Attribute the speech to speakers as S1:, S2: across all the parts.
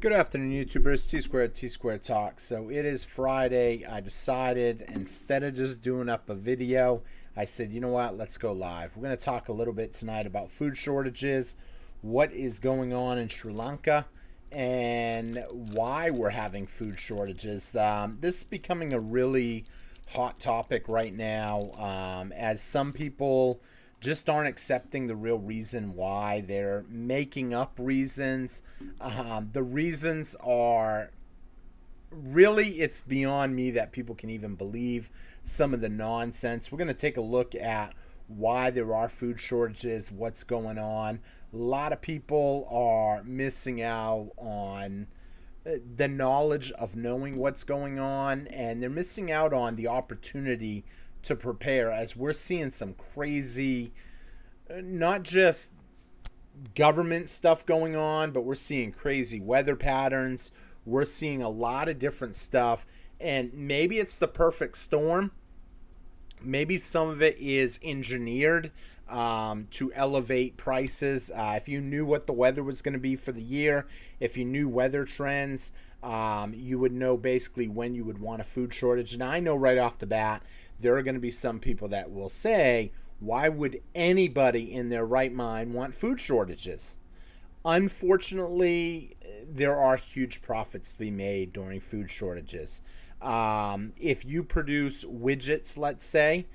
S1: Good afternoon, YouTubers. T Squared Talk. So it is Friday. I decided instead of just doing up a video, I said, you know what? Let's go live. We're going to talk a little bit tonight about food shortages, what is going on in Sri Lanka, and why we're having food shortages. This is becoming a really hot topic right now, as some people just aren't accepting the real reason why. They're making up reasons. The reasons are really, it's beyond me that people can even believe some of the nonsense. We're going to take a look at why there are food shortages, what's going on. A lot of people are missing out on the knowledge of knowing what's going on, and they're missing out on the opportunity to prepare, as we're seeing some crazy, not just government stuff going on, but we're seeing crazy weather patterns. We're seeing a lot of different stuff, and maybe it's the perfect storm. Maybe some of it is engineered to elevate prices. If you knew what the weather was going to be for the year, if you knew weather trends, you would know basically when you would want a food shortage. Now, I know right off the bat, there are going to be some people that will say, why would anybody in their right mind want food shortages? Unfortunately, there are huge profits to be made during food shortages. If you produce widgets, let's say,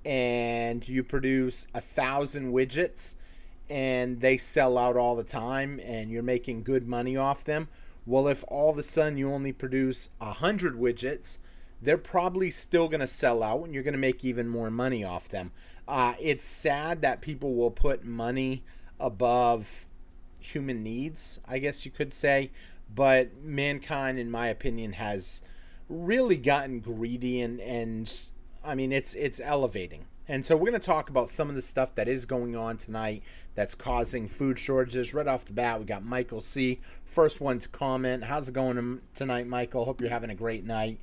S1: and you produce 1,000 widgets and they sell out all the time and you're making good money off them, well, if all of a sudden you only produce 100 widgets, they're probably still going to sell out and you're going to make even more money off them. It's sad that people will put money above human needs, I guess you could say, but mankind, in my opinion, has really gotten greedy, and I mean, it's elevating. And so we're going to talk about some of the stuff that is going on tonight that's causing food shortages. Right off the bat, we got Michael C. First one to comment. How's it going tonight, Michael? Hope you're having a great night.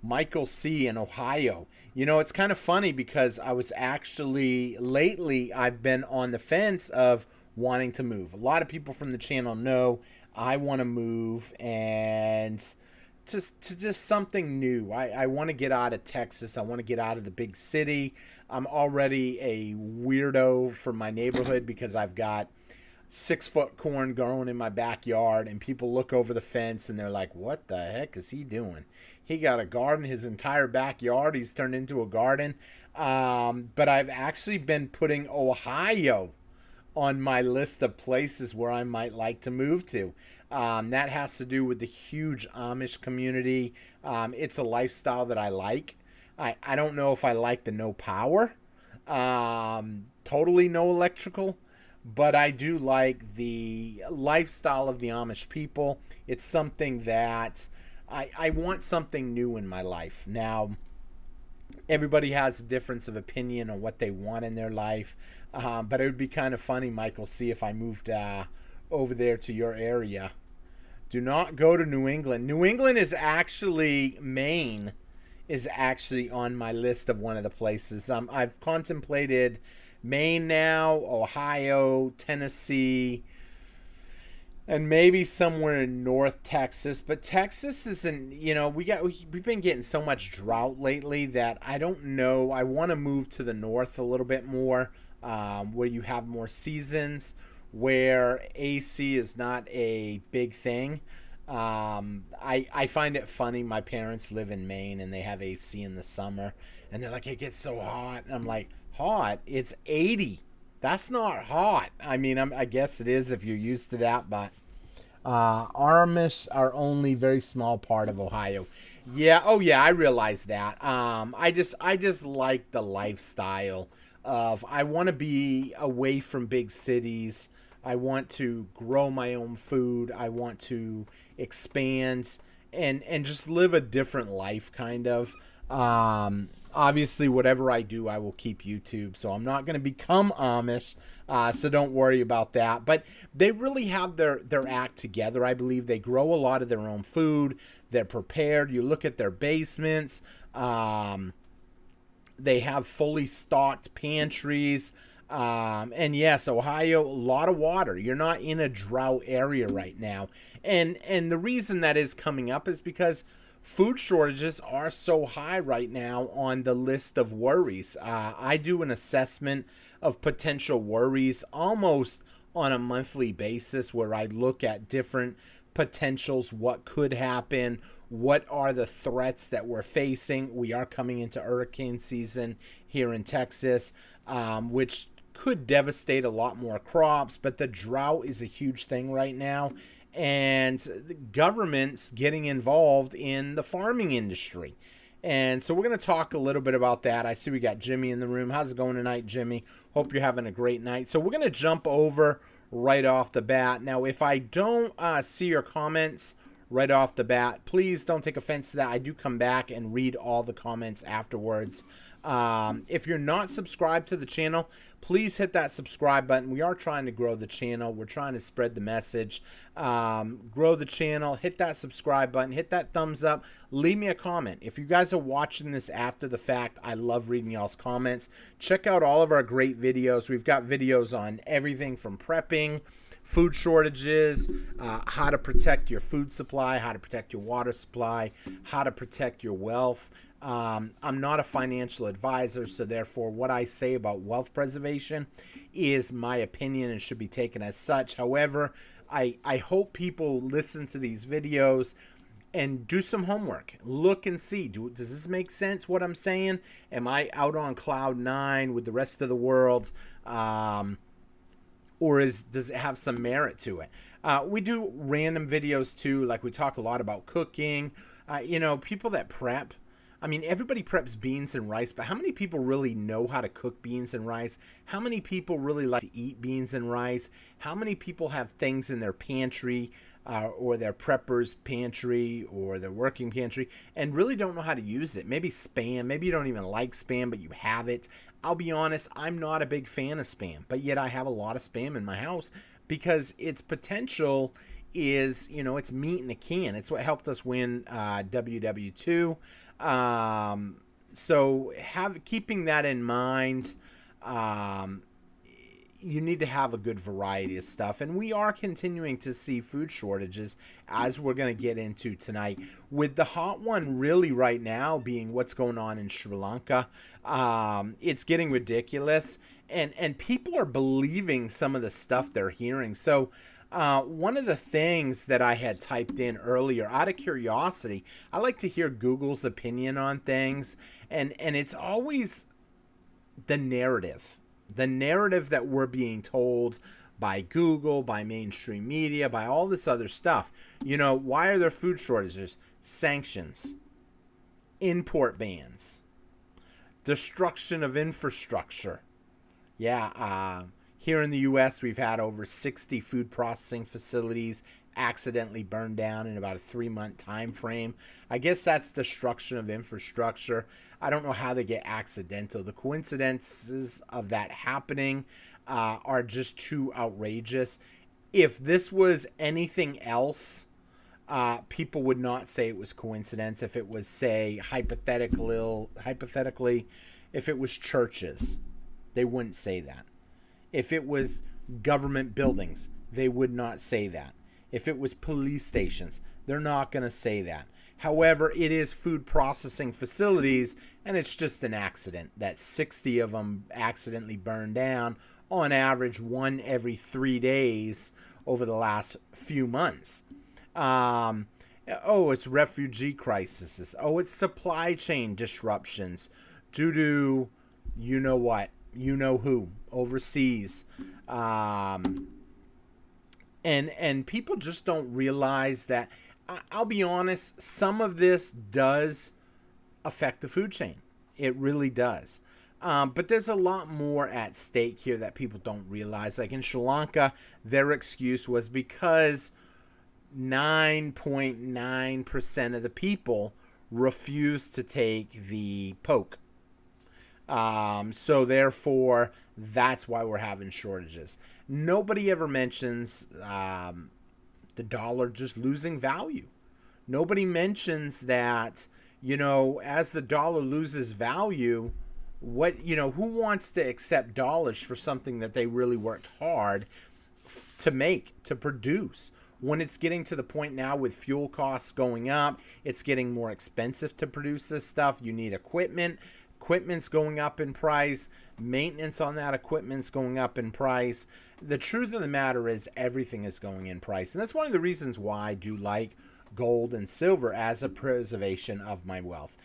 S1: Michael C. in Ohio. You know, it's kind of funny because I was actually, lately, I've been on the fence of wanting to move. A lot of people from the channel know I want to move, and just something new. I want to get out of Texas. I want to get out of the big city. I'm already a weirdo for my neighborhood because I've got 6-foot corn growing in my backyard, and people look over the fence and they're like, what the heck is he doing? He got a garden, his entire backyard he's turned into a garden. But I've actually been putting Ohio on my list of places where I might like to move to. That has to do with the huge Amish community. It's a lifestyle that I like. I don't know if I like the no power, totally no electrical, but I do like the lifestyle of the Amish people. It's something that I want something new in my life. Now, everybody has a difference of opinion on what they want in their life, but it would be kind of funny, Michael, see if I moved over there to your area. Do not go to New England. New England is actually, Maine is actually on my list of one of the places. I've contemplated Maine now, Ohio, Tennessee, and maybe somewhere in North Texas. But Texas isn't, we've been getting so much drought lately that I don't know. I want to move to the north a little bit more, where you have more seasons, where AC is not a big thing. I find it funny. My parents live in Maine and they have AC in the summer, and they're like, it gets so hot. And I'm like, hot? It's 80. That's not hot. I mean, I guess it is if you're used to that, but Amish are only very small part of Ohio. Yeah, oh yeah, I realize that. I just like the lifestyle of, I want to be away from big cities. I want to grow my own food. I want to expand and just live a different life, kind of. Obviously, whatever I do, I will keep YouTube, so I'm not going to become Amish, so don't worry about that. But they really have their act together. I believe they grow a lot of their own food. They're prepared. You look at their basements. They have fully stocked pantries. And yes, Ohio, a lot of water. You're not in a drought area right now. And the reason that is coming up is because food shortages are so high right now on the list of worries. I do an assessment of potential worries almost on a monthly basis where I look at different potentials, what could happen, what are the threats that we're facing. We are coming into hurricane season here in Texas, which could devastate a lot more crops, but the drought is a huge thing right now. And the government's getting involved in the farming industry. And so we're going to talk a little bit about that. I see we got Jimmy in the room. How's it going tonight, Jimmy? Hope you're having a great night. So we're going to jump over right off the bat. Now, if I don't see your comments right off the bat, please don't take offense to that. I do come back and read all the comments afterwards. If you're not subscribed to the channel, please hit that subscribe button. We are trying to grow the channel. We're trying to spread the message. Grow the channel. Hit that subscribe button. Hit that thumbs up. Leave me a comment. If you guys are watching this after the fact, I love reading y'all's comments. Check out all of our great videos. We've got videos on everything from prepping, food shortages, how to protect your food supply, how to protect your water supply, how to protect your wealth. I'm not a financial advisor, so therefore what I say about wealth preservation is my opinion and should be taken as such. However, I hope people listen to these videos and do some homework. Look and see, does this make sense, what I'm saying? Am I out on cloud nine with the rest of the world? Or does it have some merit to it? We do random videos too, like we talk a lot about cooking. People that prep, I mean, everybody preps beans and rice, but how many people really know how to cook beans and rice? How many people really like to eat beans and rice? How many people have things in their pantry or their prepper's pantry or their working pantry and really don't know how to use it? Maybe Spam. Maybe you don't even like Spam, but you have it. I'll be honest, I'm not a big fan of Spam, but yet I have a lot of Spam in my house because its potential is, it's meat in a can. It's what helped us win WW2. So keeping that in mind, you need to have a good variety of stuff. And we are continuing to see food shortages as we're going to get into tonight, with the hot one really right now being what's going on in Sri Lanka. It's getting ridiculous and people are believing some of the stuff they're hearing. So, one of the things that I had typed in earlier, out of curiosity, I like to hear Google's opinion on things, and it's always the narrative that we're being told by Google, by mainstream media, by all this other stuff. Why are there food shortages? Sanctions, import bans, destruction of infrastructure. Here in the U.S., we've had over 60 food processing facilities accidentally burned down in about a 3-month time frame. I guess that's destruction of infrastructure. I don't know how they get accidental. The coincidences of that happening are just too outrageous. If this was anything else, people would not say it was coincidence. If it was, say, hypothetically, if it was churches, they wouldn't say that. If it was government buildings, they would not say that. If it was police stations, they're not going to say that. However, it is food processing facilities, and it's just an accident that 60 of them accidentally burned down, on average one every 3 days over the last few months. It's refugee crises. It's supply chain disruptions due to you-know-what, you-know-who, overseas. And people just don't realize that. I'll be honest, some of this does affect the food chain. It really does. But there's a lot more at stake here that people don't realize. Like in Sri Lanka, their excuse was because 9.9% of the people refused to take the poke. So therefore, that's why we're having shortages. Nobody ever mentions the dollar just losing value. Nobody mentions that, as the dollar loses value, Who wants to accept dollars for something that they really worked hard to make, to produce? When it's getting to the point now with fuel costs going up, it's getting more expensive to produce this stuff. You need equipment. Equipment's going up in price. Maintenance on that equipment's going up in price. The truth of the matter is everything is going in price. And that's one of the reasons why I do like gold and silver as a preservation of my wealth.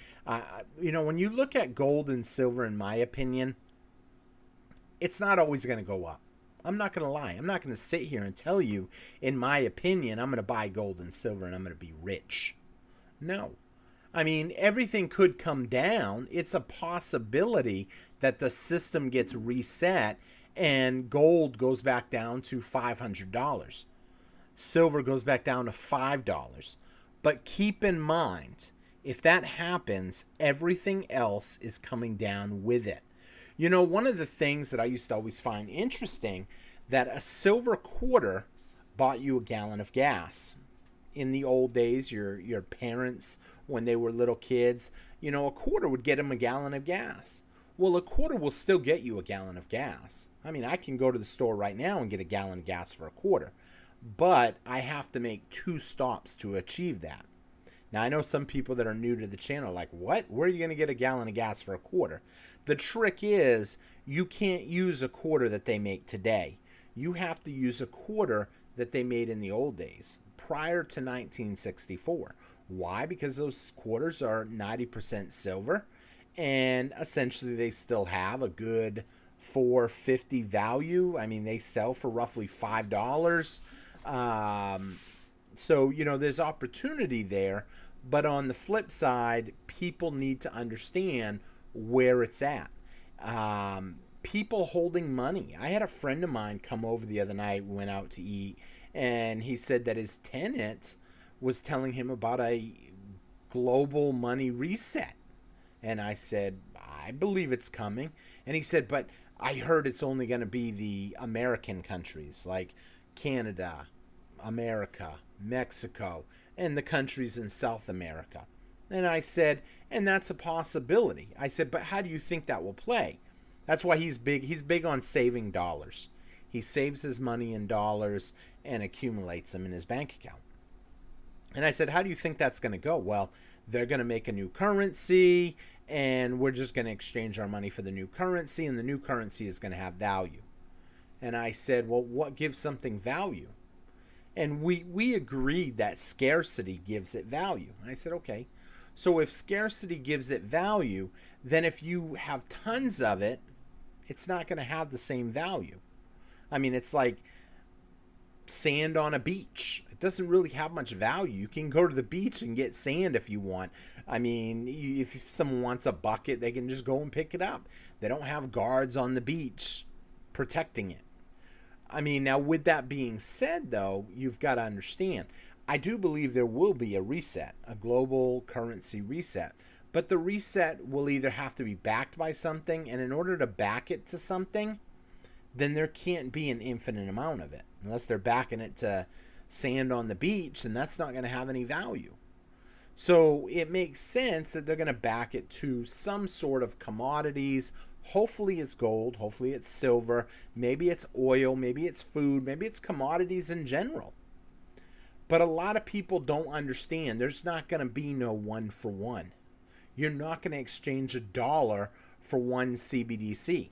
S1: When you look at gold and silver, in my opinion, it's not always going to go up. I'm not going to lie. I'm not going to sit here and tell you, in my opinion, I'm going to buy gold and silver and I'm going to be rich. No. I mean, everything could come down. It's a possibility that the system gets reset and gold goes back down to $500. Silver goes back down to $5. But keep in mind, if that happens, everything else is coming down with it. One of the things that I used to always find interesting, that a silver quarter bought you a gallon of gas. In the old days, your parents, when they were little kids, a quarter would get them a gallon of gas. Well, a quarter will still get you a gallon of gas. I mean, I can go to the store right now and get a gallon of gas for a quarter, but I have to make 2 stops to achieve that. Now, I know some people that are new to the channel are like, what? Where are you going to get a gallon of gas for a quarter? The trick is you can't use a quarter that they make today. You have to use a quarter that they made in the old days, prior to 1964. Why? Because those quarters are 90% silver, and essentially they still have a good $4.50 value. I mean, they sell for roughly $5. So, there's opportunity there. But on the flip side, people need to understand where it's at. People holding money. I had a friend of mine come over the other night. We went out to eat, and he said that his tenant was telling him about a global money reset. And I said, I believe it's coming. And he said, but I heard it's only going to be the American countries like Canada, America, Mexico, and the countries in South America. And I said, and that's a possibility. I said, but how do you think that will play? That's why he's big. He's big on saving dollars. He saves his money in dollars and accumulates them in his bank account. And I said, how do you think that's going to go? Well, they're going to make a new currency, and we're just going to exchange our money for the new currency, and the new currency is going to have value. And I said, well, what gives something value? And we agreed that scarcity gives it value. And I said, okay, so if scarcity gives it value, then if you have tons of it, it's not going to have the same value. I mean, it's like sand on a beach. It doesn't really have much value. You can go to the beach and get sand if you want. I mean, if someone wants a bucket, they can just go and pick it up. They don't have guards on the beach protecting it. I mean, now with that being said, though, you've got to understand, I do believe there will be a reset, a global currency reset. But the reset will either have to be backed by something, and in order to back it to something, then there can't be an infinite amount of it. Unless they're backing it to sand on the beach, and that's not going to have any value. So it makes sense that they're going to back it to some sort of commodities. Hopefully it's gold, hopefully it's silver, maybe it's oil, maybe it's food, maybe it's commodities in general. But a lot of people don't understand there's not going to be no 1 for 1. You're not going to exchange $1 for 1 CBDC.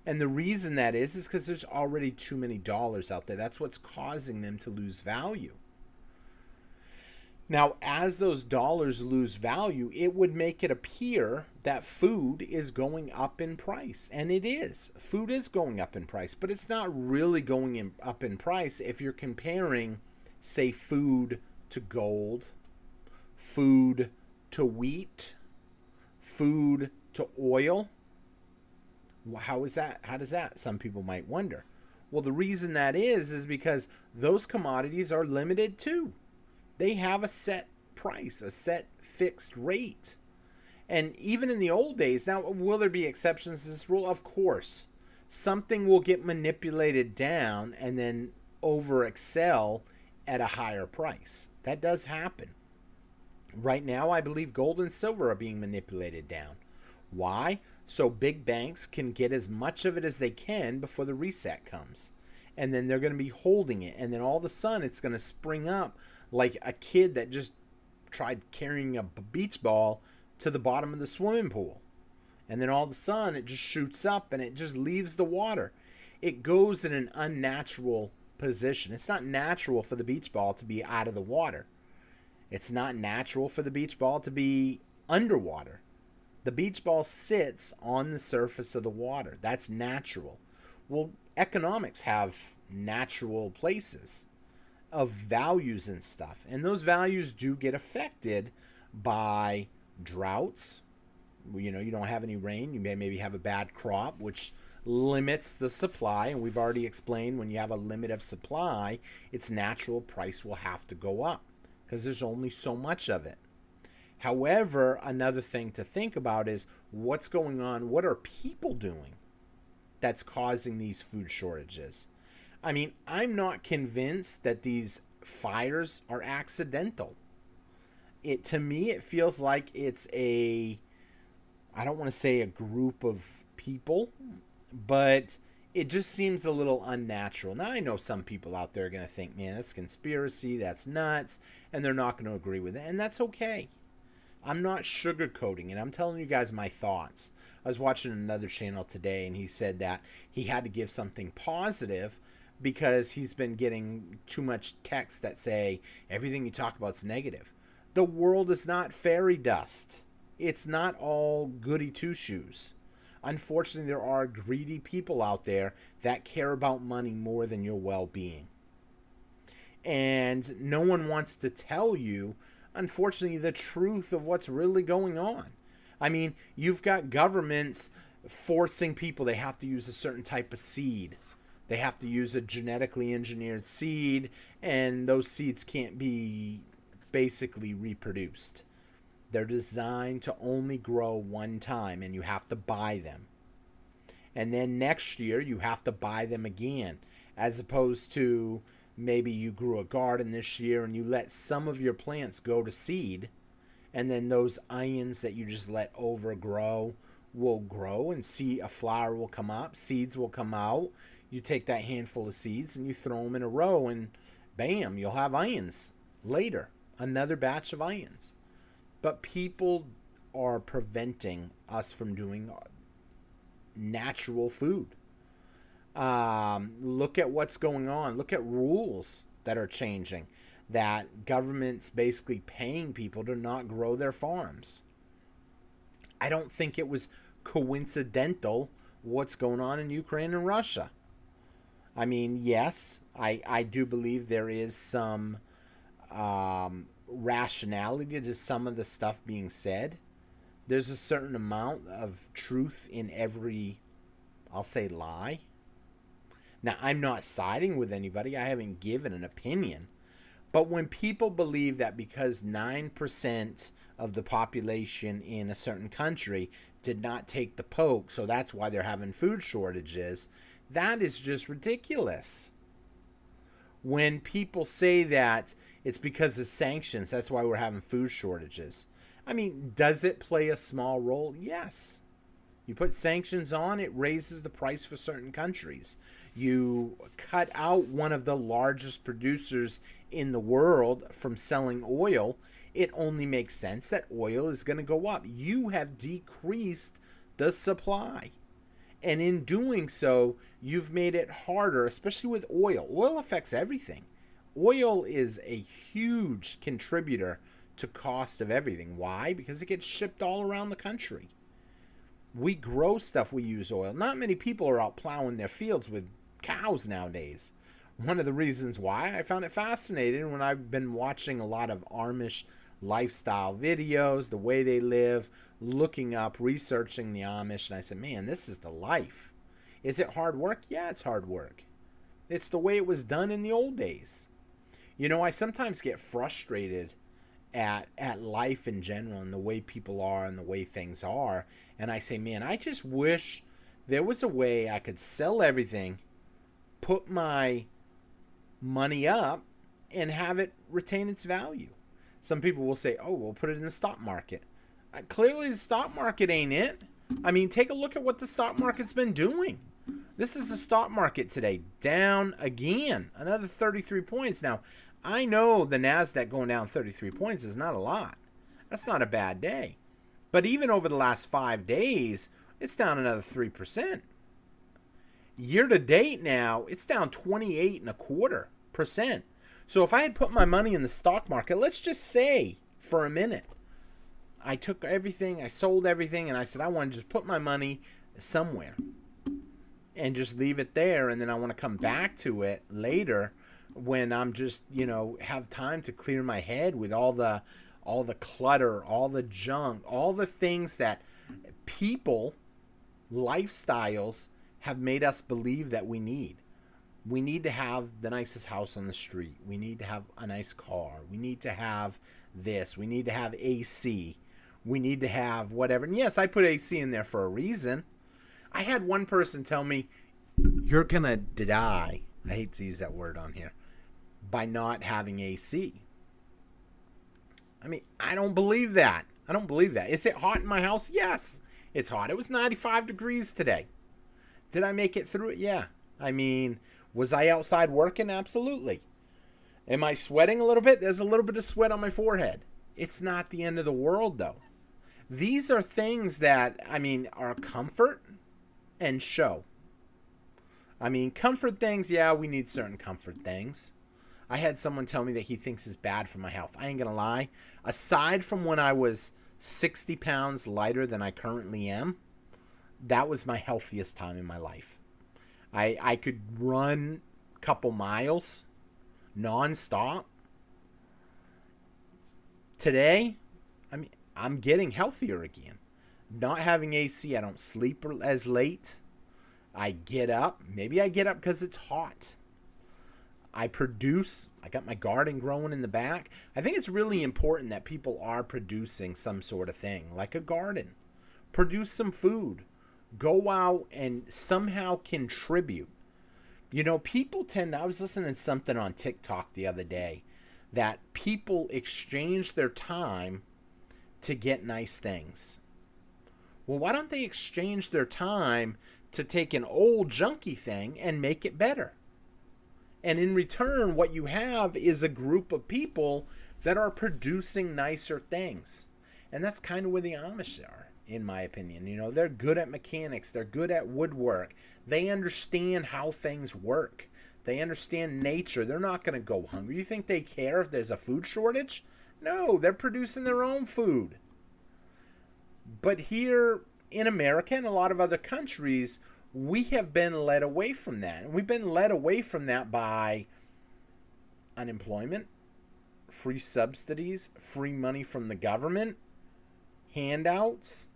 S1: And the reason that is because there's already too many dollars out there. That's what's causing them to lose value. Now, as those dollars lose value, it would make it appear that food is going up in price. And it is. Food is going up in price, but it's not really going up in price if you're comparing, say, food to gold, food to wheat, food to oil. How is that? How does that? Some people might wonder. Well, the reason that is because those commodities are limited too. They have a set price, a set fixed rate. And even in the old days, now, will there be exceptions to this rule? Of course. Something will get manipulated down and then over excel at a higher price. That does happen. Right now, I believe gold and silver are being manipulated down. Why? So big banks can get as much of it as they can before the reset comes. And then they're going to be holding it. And then all of a sudden it's going to spring up like a kid that just tried carrying a beach ball to the bottom of the swimming pool. And then all of a sudden it just shoots up and it just leaves the water. It goes in an unnatural position. It's not natural for the beach ball to be out of the water. It's not natural for the beach ball to be underwater. The beach ball sits on the surface of the water. That's natural. Well, economics have natural places of values and stuff. And those values do get affected by droughts. You know, you don't have any rain. You may maybe have a bad crop, which limits the supply. And we've already explained when you have a limit of supply, its natural price will have to go up because there's only so much of it. However, another thing to think about is what's going on. What are people doing that's causing these food shortages? I mean, I'm not convinced that these fires are accidental. To me, it feels like it's I don't want to say a group of people, but it just seems a little unnatural. Now, I know some people out there are going to think, man, that's conspiracy, that's nuts, and they're not going to agree with it, and that's okay. I'm not sugarcoating it. I'm telling you guys my thoughts. I was watching another channel today, and he said that he had to give something positive because he's been getting too much text that say everything you talk about is negative. The world is not fairy dust. It's not all goody two-shoes. Unfortunately, there are greedy people out there that care about money more than your well-being. And no one wants to tell you, unfortunately, the truth of what's really going on. I mean, you've got governments forcing people, they have to use a certain type of seed. They have to use a genetically engineered seed, and those seeds can't be basically reproduced. They're designed to only grow one time, and you have to buy them. And then next year, you have to buy them again, as opposed to maybe you grew a garden this year and you let some of your plants go to seed, and then those onions that you just let overgrow will grow, and see a flower will come up, seeds will come out. You take that handful of seeds and you throw them in a row, and bam, you'll have onions later, another batch of onions. But people are preventing us from doing natural food. Look at what's going on. Look at rules that are changing, that government's basically paying people to not grow their farms. I don't think it was coincidental what's going on in Ukraine and Russia. I mean, yes, I do believe there is some rationality to some of the stuff being said. There's a certain amount of truth in every, I'll say, lie. Now, I'm not siding with anybody. I haven't given an opinion. But when people believe that because 9% of the population in a certain country did not take the poke, so that's why they're having food shortages, that is just ridiculous. When people say that it's because of sanctions, that's why we're having food shortages. I mean, does it play a small role? Yes. You put sanctions on, it raises the price for certain countries. You cut out one of the largest producers in the world from selling oil, it only makes sense that oil is going to go up. You have decreased the supply. And in doing so, you've made it harder, especially with oil. Oil affects everything. Oil is a huge contributor to cost of everything. Why? Because it gets shipped all around the country. We grow stuff, we use oil. Not many people are out plowing their fields with cows nowadays. One of the reasons why I found it fascinating when I've been watching a lot of Amish lifestyle videos, the way they live, looking up, researching the Amish, and I said, man, this is the life. Is it hard work? Yeah, it's hard work. It's the way it was done in the old days. You know, I sometimes get frustrated at life in general and the way people are and the way things are, and I say, man, I just wish there was a way I could sell everything, put my money up, and have it retain its value. Some people will say, oh, we'll put it in the stock market. Clearly the stock market ain't it. I mean, take a look at what the stock market's been doing. This is the stock market today, down again, another 33 points. Now, I know the NASDAQ going down 33 points is not a lot. That's not a bad day. But even over the last 5 days, it's down another 3%. Year to date now, it's down 28.25%. So if I had put my money in the stock market, let's just say for a minute, I took everything, I sold everything, and I said I want to just put my money somewhere and just leave it there, and then I want to come back to it later when I'm just, have time to clear my head with all the clutter, all the junk, all the things that people, lifestyles have made us believe that we need. We need to have the nicest house on the street. We need to have a nice car. We need to have this. We need to have AC. We need to have whatever. And yes, I put AC in there for a reason. I had one person tell me, you're going to die, I hate to use that word on here, by not having AC. I mean, I don't believe that. I don't believe that. Is it hot in my house? Yes, it's hot. It was 95 degrees today. Did I make it through it? Yeah. I mean, was I outside working? Absolutely. Am I sweating a little bit? There's a little bit of sweat on my forehead. It's not the end of the world, though. These are things that, are comfort and show. Comfort things, yeah, we need certain comfort things. I had someone tell me that he thinks is bad for my health. I ain't going to lie. Aside from when I was 60 pounds lighter than I currently am, that was my healthiest time in my life. I could run a couple miles nonstop. Today, I'm getting healthier again. Not having AC, I don't sleep as late. I get up. Maybe I get up because it's hot. I produce. I got my garden growing in the back. I think it's really important that people are producing some sort of thing, like a garden. Produce some food. Go out and somehow contribute. People tend to, I was listening to something on TikTok the other day, that people exchange their time to get nice things. Well, why don't they exchange their time to take an old junky thing and make it better? And in return, what you have is a group of people that are producing nicer things. And that's kind of where the Amish are, in my opinion. They're good at mechanics. They're good at woodwork. They understand how things work. They understand nature. They're not going to go hungry. You think they care if there's a food shortage? No, they're producing their own food. But here in America and a lot of other countries, we have been led away from that. And we've been led away from that by unemployment, free subsidies, free money from the government, handouts,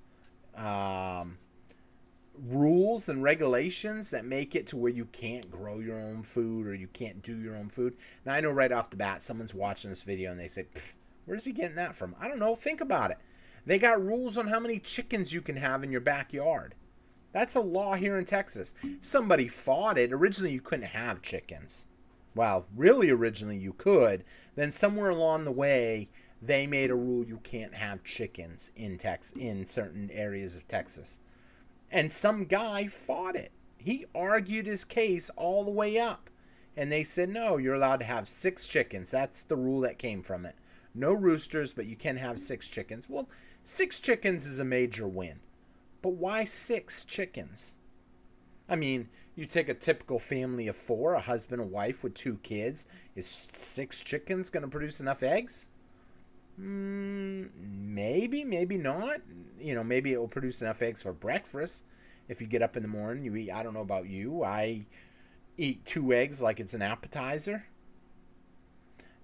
S1: rules and regulations that make it to where you can't grow your own food or you can't do your own food. Now, I know right off the bat, someone's watching this video and they say, where's he getting that from? I don't know. Think about it. They got rules on how many chickens you can have in your backyard. That's a law here in Texas. Somebody fought it. Originally, you couldn't have chickens. Well, really, originally you could. Then somewhere along the way, they made a rule you can't have chickens in certain areas of Texas. And some guy fought it. He argued his case all the way up. And they said, no, you're allowed to have 6 chickens. That's the rule that came from it. No roosters, but you can have 6 chickens. Well, 6 chickens is a major win. But why 6 chickens? You take a typical family of 4, a husband, a wife with 2 kids. Is 6 chickens going to produce enough eggs? Maybe, maybe not. Maybe it will produce enough eggs for breakfast. If you get up in the morning, you eat, I don't know about you, I eat 2 eggs like it's an appetizer.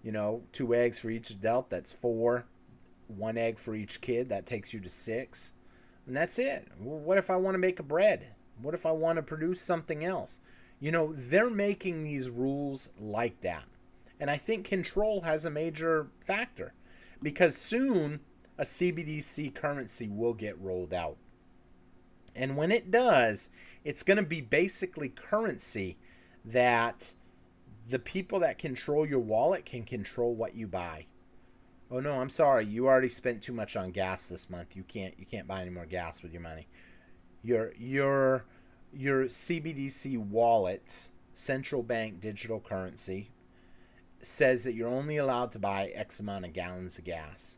S1: 2 eggs for each adult, that's 4. 1 egg for each kid, that takes you to 6. And that's it. Well, what if I want to make a bread? What if I want to produce something else? They're making these rules like that. And I think control has a major factor. Because soon, a CBDC currency will get rolled out. And when it does, it's going to be basically currency that the people that control your wallet can control what you buy. Oh no, I'm sorry. You already spent too much on gas this month. You can't buy any more gas with your money. Your CBDC wallet, central bank digital currency, says that you're only allowed to buy X amount of gallons of gas,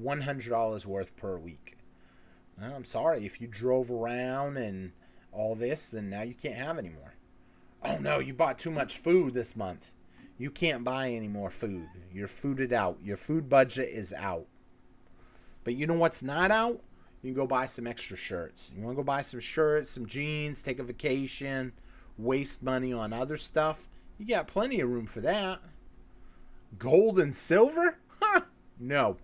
S1: $100 worth per week. Well, I'm sorry, if you drove around and all this, then now you can't have any more. Oh no, you bought too much food this month. You can't buy any more food. You're fooded out. Your food budget is out. But you know what's not out? You can go buy some extra shirts. You want to go buy some shirts, some jeans, take a vacation, waste money on other stuff? You got plenty of room for that. Gold and silver? Huh? No.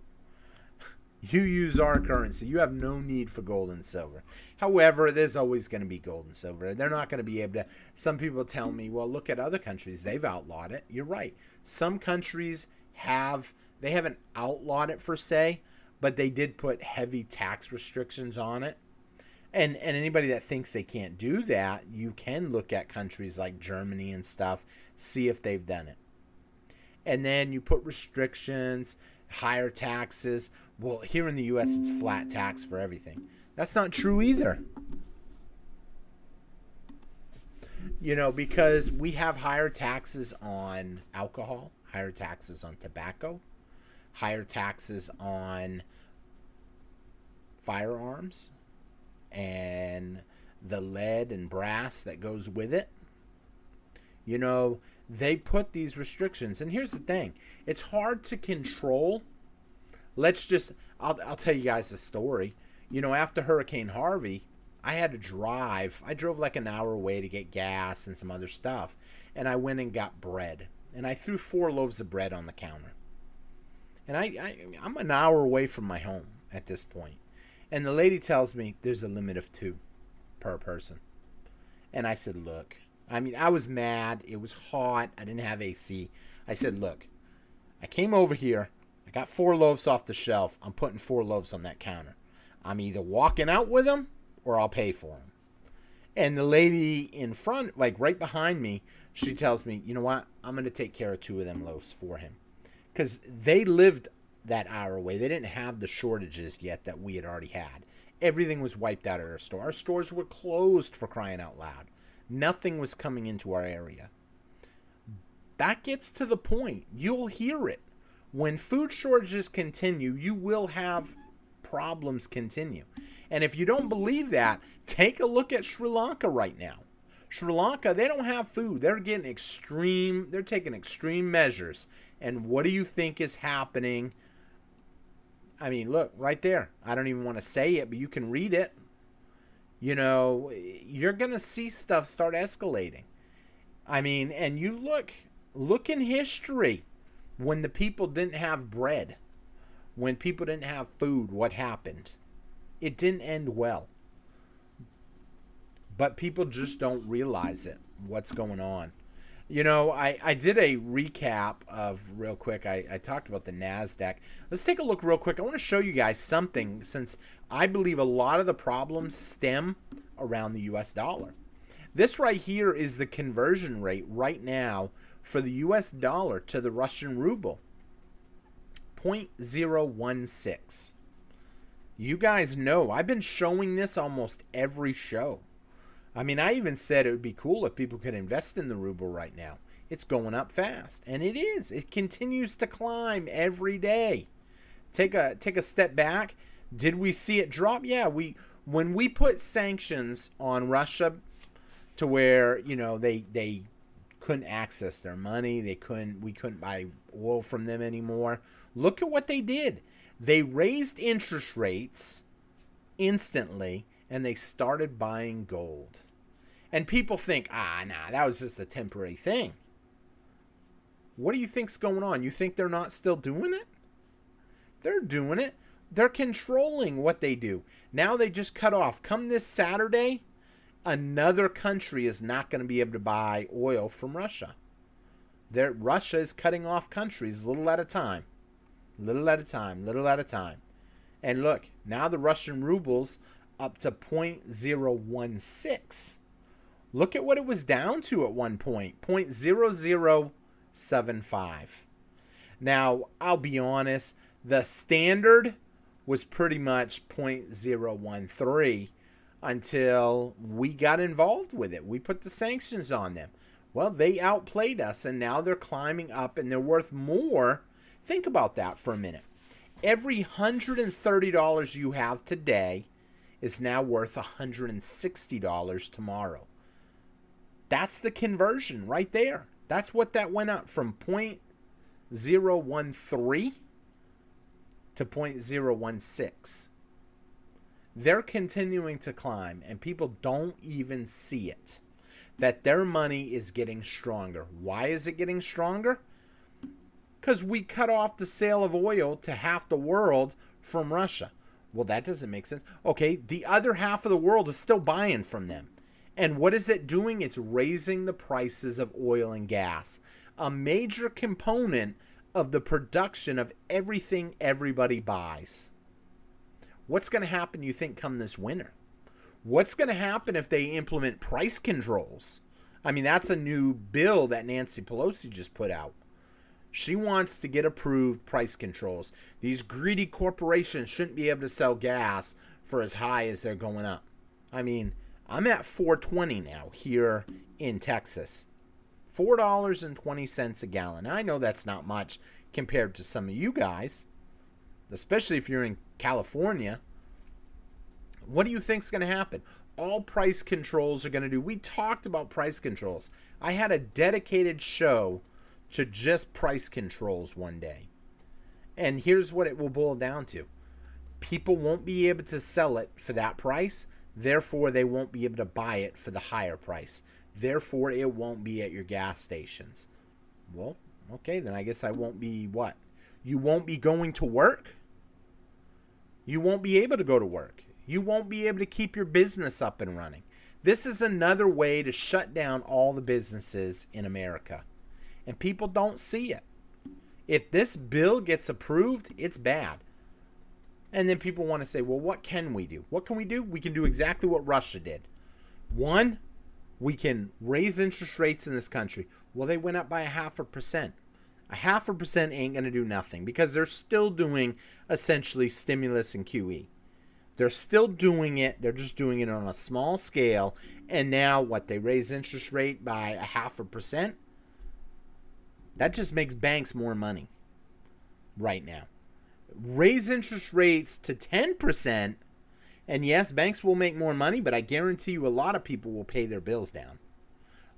S1: You use our currency. You have no need for gold and silver. However, there's always going to be gold and silver. They're not going to be able to. Some people tell me, well, look at other countries. They've outlawed it. You're right. Some countries they haven't outlawed it per se, but they did put heavy tax restrictions on it. And anybody that thinks they can't do that, you can look at countries like Germany and stuff, see if they've done it. And then you put restrictions, higher taxes. Well, here in the U.S., it's flat tax for everything. That's not true either. You know, because we have higher taxes on alcohol, higher taxes on tobacco, higher taxes on firearms, and the lead and brass that goes with it. You know, they put these restrictions. And here's the thing. It's hard to control. I'll tell you guys a story. You know, after Hurricane Harvey, I had to drive. I drove like an hour away to get gas and some other stuff. And I went and got bread. And I threw 4 loaves of bread on the counter. And I'm an hour away from my home at this point. And the lady tells me there's a limit of 2 per person. And I said, look, I mean, I was mad. It was hot. I didn't have AC. I said, look, I came over here. I got 4 loaves off the shelf. I'm putting 4 loaves on that counter. I'm either walking out with them or I'll pay for them. And the lady in front, like right behind me, she tells me, you know what? I'm going to take care of 2 of them loaves for him. Because they lived that hour away. They didn't have the shortages yet that we had already had. Everything was wiped out at our store. Our stores were closed, for crying out loud. Nothing was coming into our area. That gets to the point. You'll hear it. When food shortages continue, you will have problems continue. And if you don't believe that, take a look at Sri Lanka right now. Sri Lanka, they don't have food. They're taking extreme measures. And what do you think is happening? I mean, look, right there. I don't even want to say it, but you can read it. You know, you're going to see stuff start escalating. I mean, and you look in history. When the people didn't have bread, when people didn't have food, what happened? It didn't end well. But people just don't realize it, what's going on. You know, I did a recap of, real quick, I talked about the NASDAQ. Let's take a look real quick. I want to show you guys something, since I believe a lot of the problems stem around the U.S. dollar. This right here is the conversion rate right now for the U.S. dollar to the Russian ruble. 0.016. You guys know, I've been showing this almost every show. I mean, I even said it would be cool if people could invest in the ruble right now. It's going up fast, and it is. It continues to climb every day. Take a step back. Did we see it drop? Yeah, when we put sanctions on Russia to where, you know, they couldn't access their money, we couldn't buy oil from them anymore. Look at what they did. They raised interest rates instantly, and they started buying gold. And people think, that was just a temporary thing. What do you think's going on? You think they're not still doing it? They're doing it. They're controlling what they do. Now they just cut off. Come this Saturday, another country is not going to be able to buy oil from Russia. Russia is cutting off countries little at a time. Little at a time, little at a time. And look, now the Russian ruble's up to 0.016. Look at what it was down to at one point, 0.0075. Now, I'll be honest, the standard was pretty much 0.013. until we got involved with it. We put the sanctions on them. Well, they outplayed us, and now they're climbing up, and they're worth more. Think about that for a minute. Every $130 you have today is now worth $160 tomorrow. That's the conversion right there. That's what that went up from 0.013 to 0.016. They're continuing to climb, and people don't even see it, that their money is getting stronger. Why is it getting stronger? Because we cut off the sale of oil to half the world from Russia. Well, that doesn't make sense. Okay, the other half of the world is still buying from them. And what is it doing? It's raising the prices of oil and gas, a major component of the production of everything everybody buys. What's going to happen, you think, come this winter? What's going to happen if they implement price controls? I mean, that's a new bill that Nancy Pelosi just put out. She wants to get approved price controls. These greedy corporations shouldn't be able to sell gas for as high as they're going up. I mean, I'm at $4.20 now here in Texas. $4.20 a gallon. Now, I know that's not much compared to some of you guys, especially if you're in California. What do you think is going to happen? All price controls are going to do. We talked about price controls. I had a dedicated show to just price controls one day. And here's what it will boil down to. People won't be able to sell it for that price. Therefore, they won't be able to buy it for the higher price. Therefore, it won't be at your gas stations. Well, okay, then I guess I won't be what? You won't be going to work? You won't be able to go to work. You won't be able to keep your business up and running. This is another way to shut down all the businesses in America. And people don't see it. If this bill gets approved, it's bad. And then people want to say, well, what can we do? What can we do? We can do exactly what Russia did. One, we can raise interest rates in this country. Well, they went up by 0.5%. 0.5% ain't going to do nothing because they're still doing essentially stimulus and QE. They're still doing it. They're just doing it on a small scale. And now what? They raise interest rate by 0.5%. That just makes banks more money right now. Raise interest rates to 10%, and yes, banks will make more money, but I guarantee you a lot of people will pay their bills down.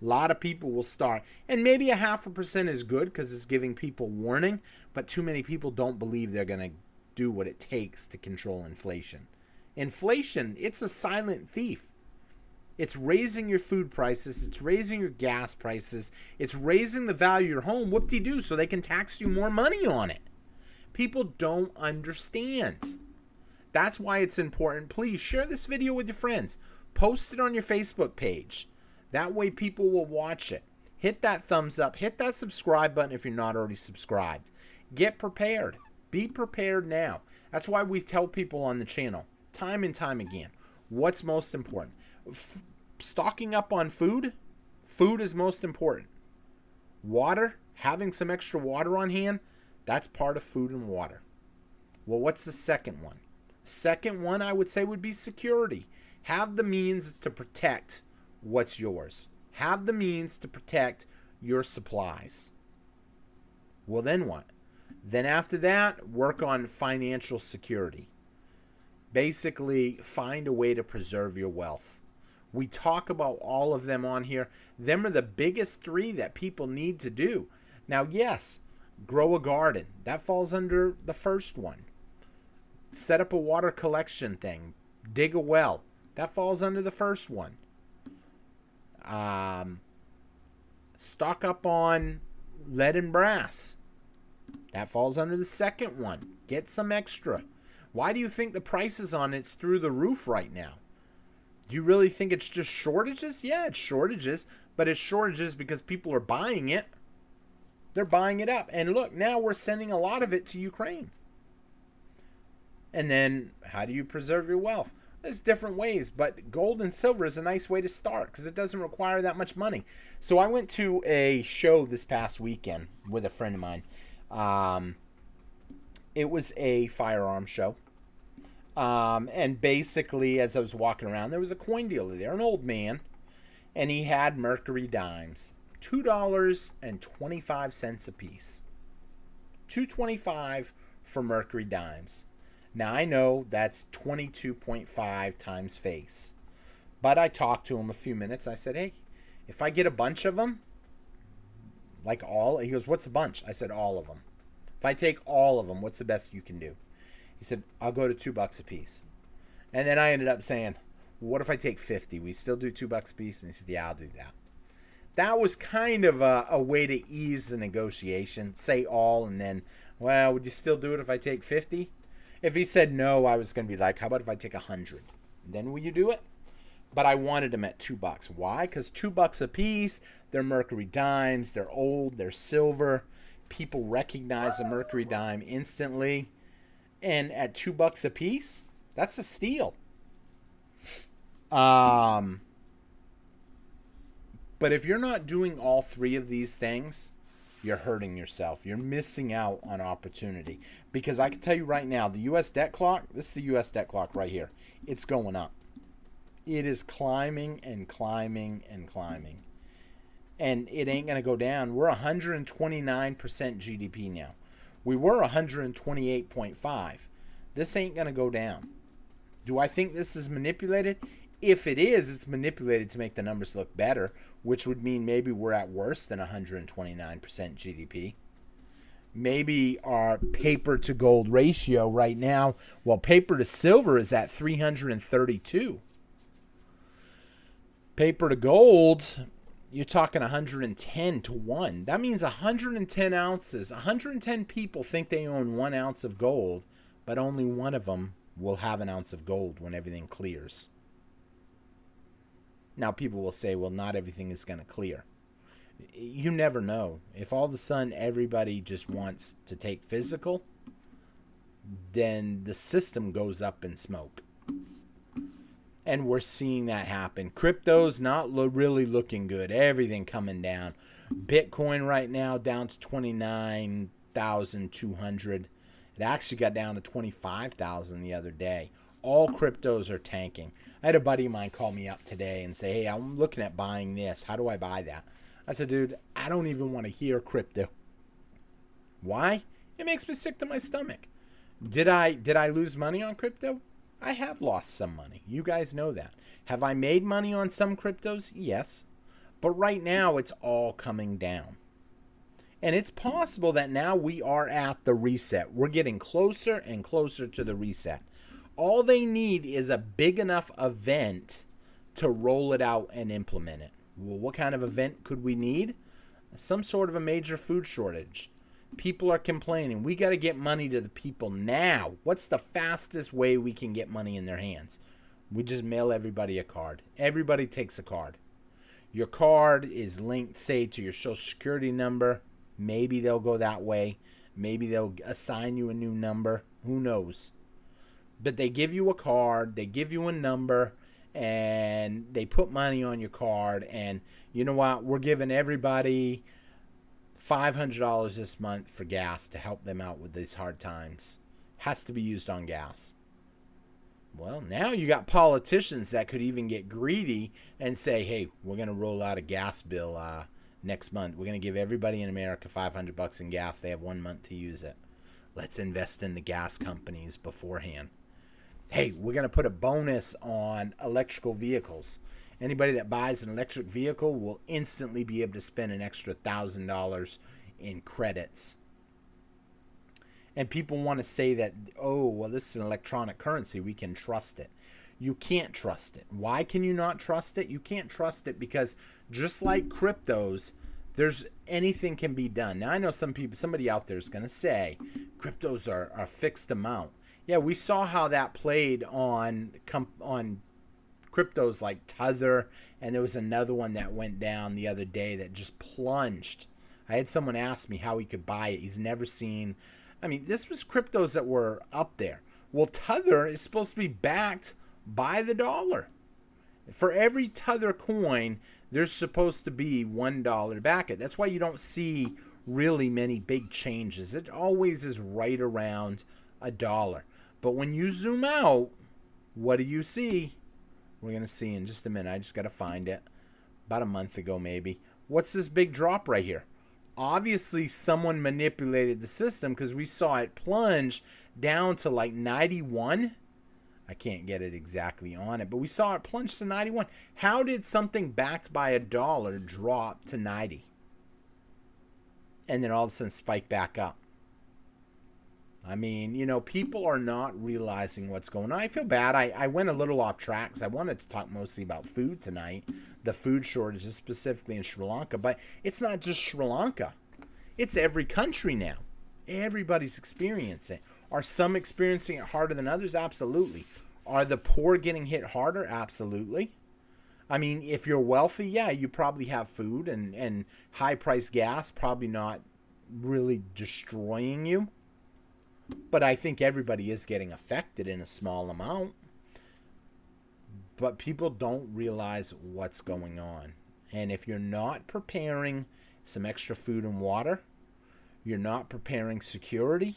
S1: A lot of people will start, and maybe 0.5% is good because it's giving people warning, but too many people don't believe they're going to do what it takes to control inflation. Inflation, it's a silent thief. It's raising your food prices. It's raising your gas prices. It's raising the value of your home. Whoop-de-doo, so they can tax you more money on it. People don't understand. That's why it's important. Please share this video with your friends. Post it on your Facebook page. That way people will watch it. Hit that thumbs up. Hit that subscribe button if you're not already subscribed. Get prepared. Be prepared now. That's why we tell people on the channel, time and time again, what's most important. Stocking up on food. Food is most important. Water, having some extra water on hand, that's part of food and water. Well, what's the second one? Second one, I would say, would be security. Have the means to protect what's yours. Have the means to protect your supplies. Well, then what? Then after that, work on financial security. Basically, find a way to preserve your wealth. We talk about all of them on here. Them are the biggest three that people need to do. Now, yes, grow a garden. That falls under the first one. Set up a water collection thing. Dig a well. That falls under the first one. Stock up on lead and brass. That falls under the second one. Get some extra. Why do you think the prices on it's through the roof right now? Do you really think it's just shortages? Yeah, it's shortages, but it's shortages because people are buying it. They're buying it up. And look, now we're sending a lot of it to Ukraine. And then how do you preserve your wealth? There's different ways, but gold and silver is a nice way to start because it doesn't require that much money. So I went to a show this past weekend with a friend of mine. It was a firearm show. And basically, as I was walking around, there was a coin dealer there, an old man, and he had mercury dimes, $2.25 a piece. $2.25 for mercury dimes. Now I know that's 22.5 times face. But I talked to him a few minutes. I said, hey, if I get a bunch of them, like all, he goes, what's a bunch? I said, all of them. If I take all of them, what's the best you can do? He said, I'll go to $2 a piece. And then I ended up saying, well, what if I take 50? We still do $2 a piece? And he said, yeah, I'll do that. That was kind of a way to ease the negotiation. Say all, and then, well, would you still do it if I take 50? If he said no, I was going to be like, how about if I take 100? Then will you do it? But I wanted them at $2. Why? Because $2 a piece, they're mercury dimes, they're old, they're silver. People recognize a mercury dime instantly. And at $2 a piece, that's a steal. But if you're not doing all three of these things, you're hurting yourself. You're missing out on opportunity. Because I can tell you right now, the U.S. debt clock, this is the U.S. debt clock right here. It's going up. It is climbing and climbing and climbing. And it ain't going to go down. We're 129% GDP now. We were 128.5. This ain't going to go down. Do I think this is manipulated? If it is, it's manipulated to make the numbers look better, which would mean maybe we're at worse than 129% GDP. Maybe our paper to gold ratio right now, well, paper to silver is at 332. Paper to gold, you're talking 110 to 1. That means 110 ounces. 110 people think they own 1 ounce of gold, but only one of them will have an ounce of gold when everything clears. Now, people will say, well, not everything is going to clear. You never know. If all of a sudden everybody just wants to take physical, then the system goes up in smoke. And we're seeing that happen. Crypto's not really looking good. Everything coming down. Bitcoin right now down to 29,200. It actually got down to 25,000 the other day. All cryptos are tanking. I had a buddy of mine call me up today and say, hey, I'm looking at buying this. How do I buy that? I said, dude, I don't even want to hear crypto. Why? It makes me sick to my stomach. Did I lose money on crypto? I have lost some money. You guys know that. Have I made money on some cryptos? Yes. But right now, it's all coming down. And it's possible that now we are at the reset. We're getting closer and closer to the reset. All they need is a big enough event to roll it out and implement it. Well, what kind of event could we need? Some sort of a major food shortage. People are complaining. We got to get money to the people now. What's the fastest way we can get money in their hands? We just mail everybody a card. Everybody takes a card. Your card is linked, say, to your social security number. Maybe they'll go that way. Maybe they'll assign you a new number. Who knows? But they give you a card. They give you a number. And they put money on your card. And you know what? We're giving everybody $500 this month for gas to help them out with these hard times. Has to be used on gas. Well, now you got politicians that could even get greedy and say, hey, we're going to roll out a gas bill next month. We're going to give everybody in America $500 in gas. They have 1 month to use it. Let's invest in the gas companies beforehand. Hey, we're going to put a bonus on electrical vehicles. Anybody that buys an electric vehicle will instantly be able to spend an extra $1,000 in credits. And people want to say that, oh, well, this is an electronic currency. We can trust it. You can't trust it. Why can you not trust it? You can't trust it because just like cryptos, anything can be done. Now, I know somebody out there is going to say cryptos are a fixed amount. Yeah, we saw how that played on cryptos like Tether, and there was another one that went down the other day that just plunged. I had someone ask me how he could buy it. He's never seen. I mean, this was cryptos that were up there. Well, Tether is supposed to be backed by the dollar. For every Tether coin, there's supposed to be $1 to back it. That's why you don't see really many big changes. It always is right around $1. But when you zoom out, what do you see? We're going to see in just a minute. I just got to find it. About a month ago, maybe. What's this big drop right here? Obviously, someone manipulated the system because we saw it plunge down to like 91. I can't get it exactly on it, but we saw it plunge to 91. How did something backed by $1 drop to 90? And then all of a sudden spike back up. I mean, people are not realizing what's going on. I feel bad. I went a little off track because I wanted to talk mostly about food tonight, the food shortages specifically in Sri Lanka. But it's not just Sri Lanka. It's every country now. Everybody's experiencing it. Are some experiencing it harder than others? Absolutely. Are the poor getting hit harder? Absolutely. I mean, if you're wealthy, yeah, you probably have food and high-priced gas probably not really destroying you. But I think everybody is getting affected in a small amount. But people don't realize what's going on. And if you're not preparing some extra food and water, you're not preparing security,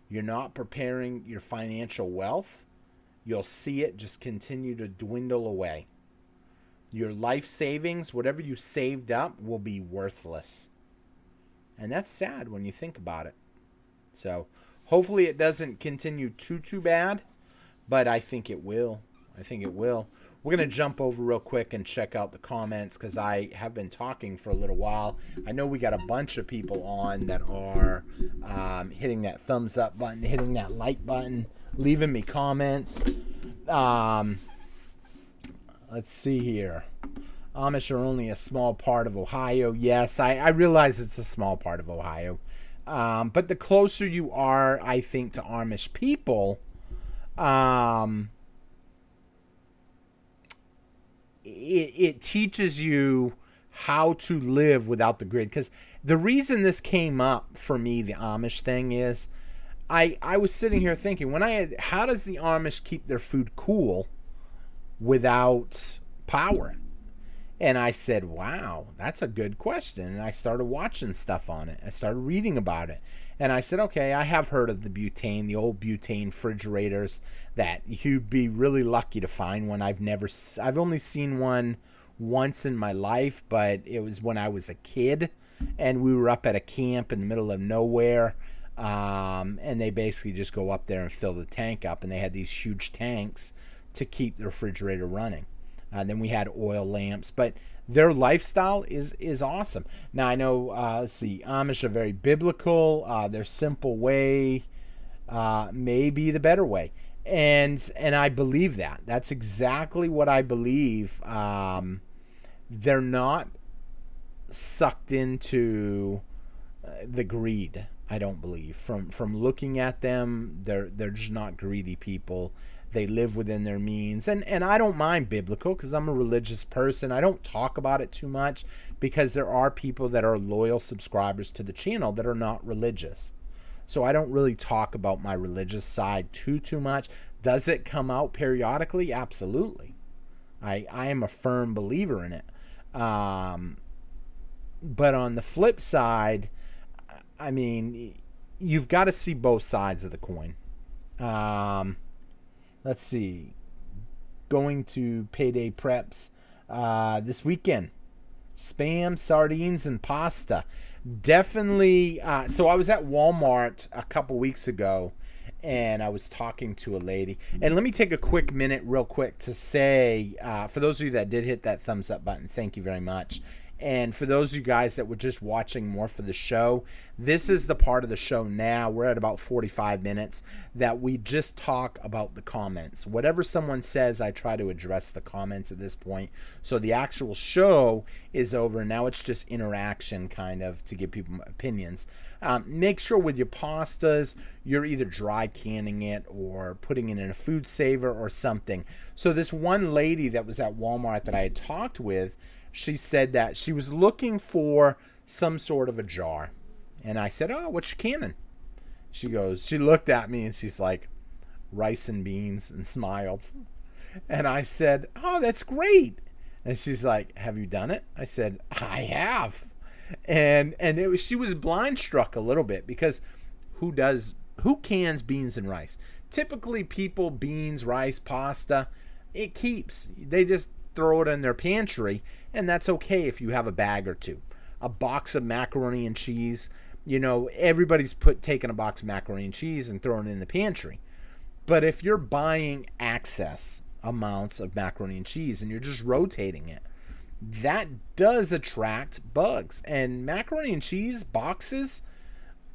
S1: you're not preparing your financial wealth, you'll see it just continue to dwindle away. Your life savings, whatever you saved up, will be worthless. And that's sad when you think about it. So hopefully it doesn't continue too bad, but I think it will. We're going to jump over real quick and check out the comments because I have been talking for a little while. I know we got a bunch of people on that are hitting that thumbs up button, hitting that like button, leaving me comments. Let's see here. Amish are only a small part of Ohio. Yes, I realize it's a small part of Ohio. But the closer you are, I think, to Amish people, it teaches you how to live without the grid. Because the reason this came up for me, the Amish thing, is I was sitting here thinking, how does the Amish keep their food cool without power? And I said, wow, that's a good question. And I started watching stuff on it. I started reading about it. And I said, okay, I have heard of the butane, the old butane refrigerators that you'd be really lucky to find one. I've only seen one once in my life, but it was when I was a kid and we were up at a camp in the middle of nowhere. And they basically just go up there and fill the tank up. And they had these huge tanks to keep the refrigerator running. Then we had oil lamps, but their lifestyle is awesome. Now I know, let's see, Amish are very biblical. Their simple way may be the better way, and I believe that. That's exactly what I believe. They're not sucked into the greed. I don't believe. From looking at them, they're just not greedy people. They live within their means. And I don't mind biblical because I'm a religious person. I don't talk about it too much because there are people that are loyal subscribers to the channel that are not religious. So I don't really talk about my religious side too much. Does it come out periodically? Absolutely. I am a firm believer in it. But on the flip side, I mean, you've got to see both sides of the coin. Let's see. Going to payday preps this weekend. Spam, sardines, and pasta. Definitely. So I was at Walmart a couple weeks ago, and I was talking to a lady. And let me take a quick minute real quick to say, for those of you that did hit that thumbs up button, thank you very much. And for those of you guys that were just watching more for the show, this is the part of the show now. We're at about 45 minutes that we just talk about the comments. Whatever someone says, I try to address the comments at this point. So the actual show is over. Now it's just interaction kind of to give people opinions. Make sure with your pastas, you're either dry canning it or putting it in a food saver or something. So this one lady that was at Walmart that I had talked with, she said that she was looking for some sort of a jar. And I said, oh, what you canning? She looked at me and she's like, rice and beans, and smiled. And I said, oh, that's great. And she's like, have you done it? I said, I have. And she was blind struck a little bit because who cans beans and rice? Typically, people, beans, rice, pasta, it keeps. They just throw it in their pantry, and that's okay if you have a bag or two. A box of macaroni and cheese, everybody's taking a box of macaroni and cheese and throwing it in the pantry. But if you're buying excess amounts of macaroni and cheese and you're just rotating it, that does attract bugs. And macaroni and cheese boxes,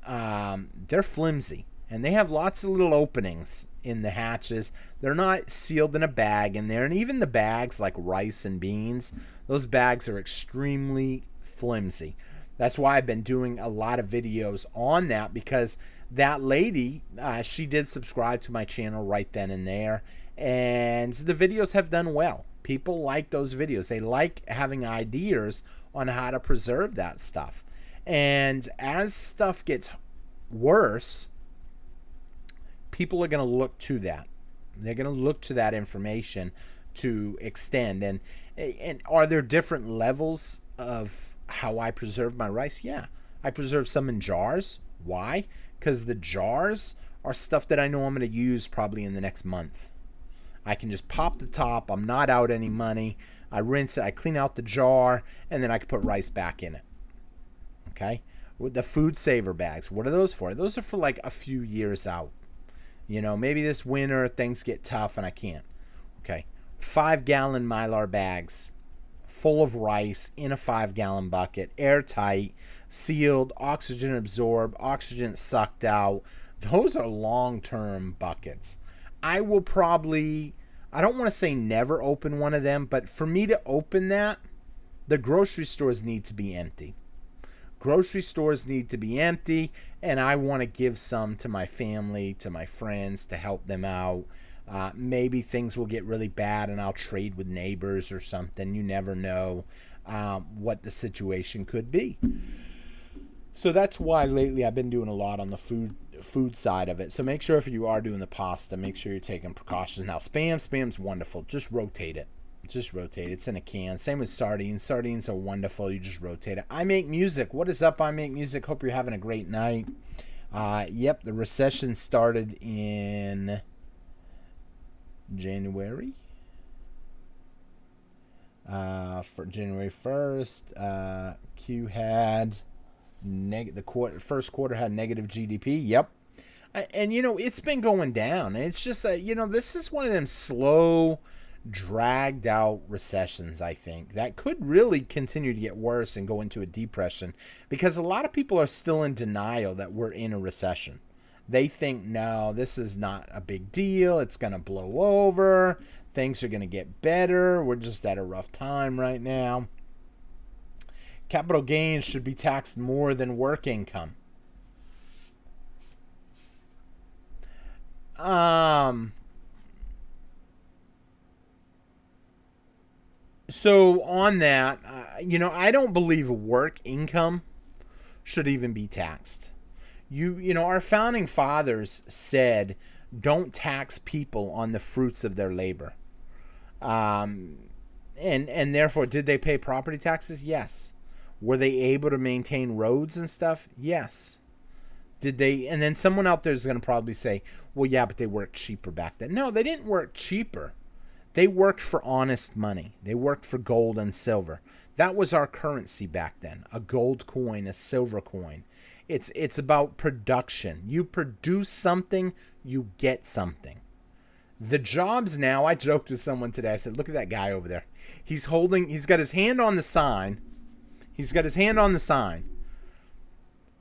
S1: they're flimsy. And they have lots of little openings in the hatches. They're not sealed in a bag in there. And even the bags like rice and beans, those bags are extremely flimsy. That's why I've been doing a lot of videos on that, because that lady, she did subscribe to my channel right then and there. And the videos have done well. People like those videos. They like having ideas on how to preserve that stuff. And as stuff gets worse, people are going to look to that. They're going to look to that information to extend. And are there different levels of how I preserve my rice? Yeah. I preserve some in jars. Why? Because the jars are stuff that I know I'm going to use probably in the next month. I can just pop the top. I'm not out any money. I rinse it. I clean out the jar, and then I can put rice back in it. Okay? With the food saver bags, what are those for? Those are for like a few years out. Maybe this winter things get tough and I can't. Okay. 5-gallon Mylar bags full of rice in a 5-gallon bucket, airtight, sealed, oxygen absorbed, oxygen sucked out. Those are long-term buckets. I will probably, I don't want to say never open one of them, but for me to open that, the grocery stores need to be empty. Grocery stores need to be empty, and I want to give some to my family, to my friends, to help them out. Maybe things will get really bad and I'll trade with neighbors or something. You never know what the situation could be. So that's why lately I've been doing a lot on the food side of it. So make sure if you are doing the pasta, make sure you're taking precautions. Now, spam's wonderful. Just rotate it. It's in a can. Same with sardines. Sardines are wonderful. You just rotate it. I Make Music. What is up, I Make Music? Hope you're having a great night. Yep, the recession started in January. For January 1st, Q had first quarter had negative GDP. Yep. And it's been going down. And it's just this is one of them slow, dragged out recessions, I think, that could really continue to get worse and go into a depression, because a lot of people are still in denial that we're in a recession. They think, no, this is not a big deal. It's going to blow over. Things are going to get better. We're just at a rough time right now. Capital gains should be taxed more than work income. So on that, I don't believe work income should even be taxed. Our founding fathers said, don't tax people on the fruits of their labor. And therefore, did they pay property taxes? Yes. Were they able to maintain roads and stuff? Yes. Did they? And then someone out there is going to probably say, well, yeah, but they worked cheaper back then. No, they didn't work cheaper. They worked for honest money. They worked for gold and silver. That was our currency back then. A gold coin, a silver coin. It's about production. You produce something, you get something. The jobs now, I joked with someone today. I said, look at that guy over there. He's got his hand on the sign.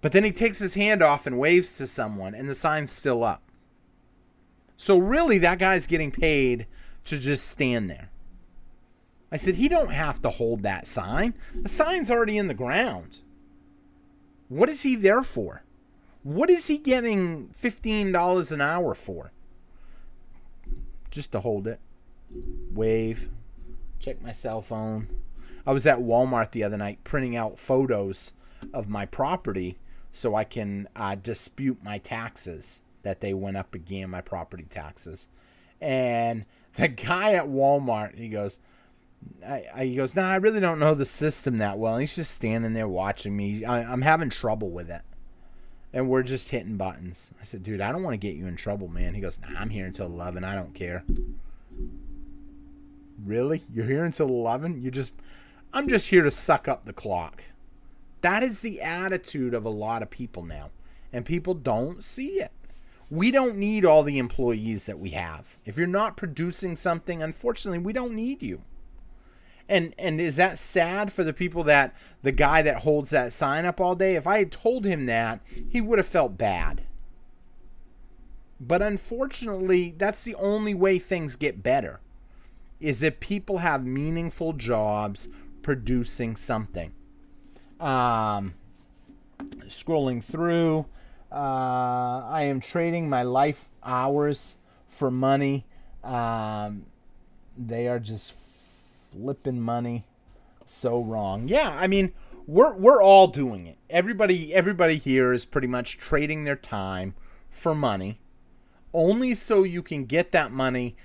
S1: But then he takes his hand off and waves to someone, and the sign's still up. So really, that guy's getting paid to just stand there. I said, he don't have to hold that sign. The sign's already in the ground. What is he there for? What is he getting $15 an hour for? Just to hold it. Wave. Check my cell phone. I was at Walmart the other night printing out photos of my property so I can dispute my taxes that they went up again, my property taxes. And the guy at Walmart, he goes, no, I really don't know the system that well. And he's just standing there watching me. I'm having trouble with it. and we're just hitting buttons. I said, dude, I don't want to get you in trouble, man. He goes, nah, I'm here until 11. I don't care. Really? You're here until 11? I'm just here to suck up the clock. That is the attitude of a lot of people now. And people don't see it. We don't need all the employees that we have. If you're not producing something, unfortunately, we don't need you. And is that sad for the people that the guy that holds that sign up all day? If I had told him that, he would have felt bad. But unfortunately, that's the only way things get better, is if people have meaningful jobs producing something. Scrolling through, I am trading my life hours for money. They are just flipping money so wrong. Yeah, I mean, we're all doing it. Everybody here is pretty much trading their time for money, only so you can get that money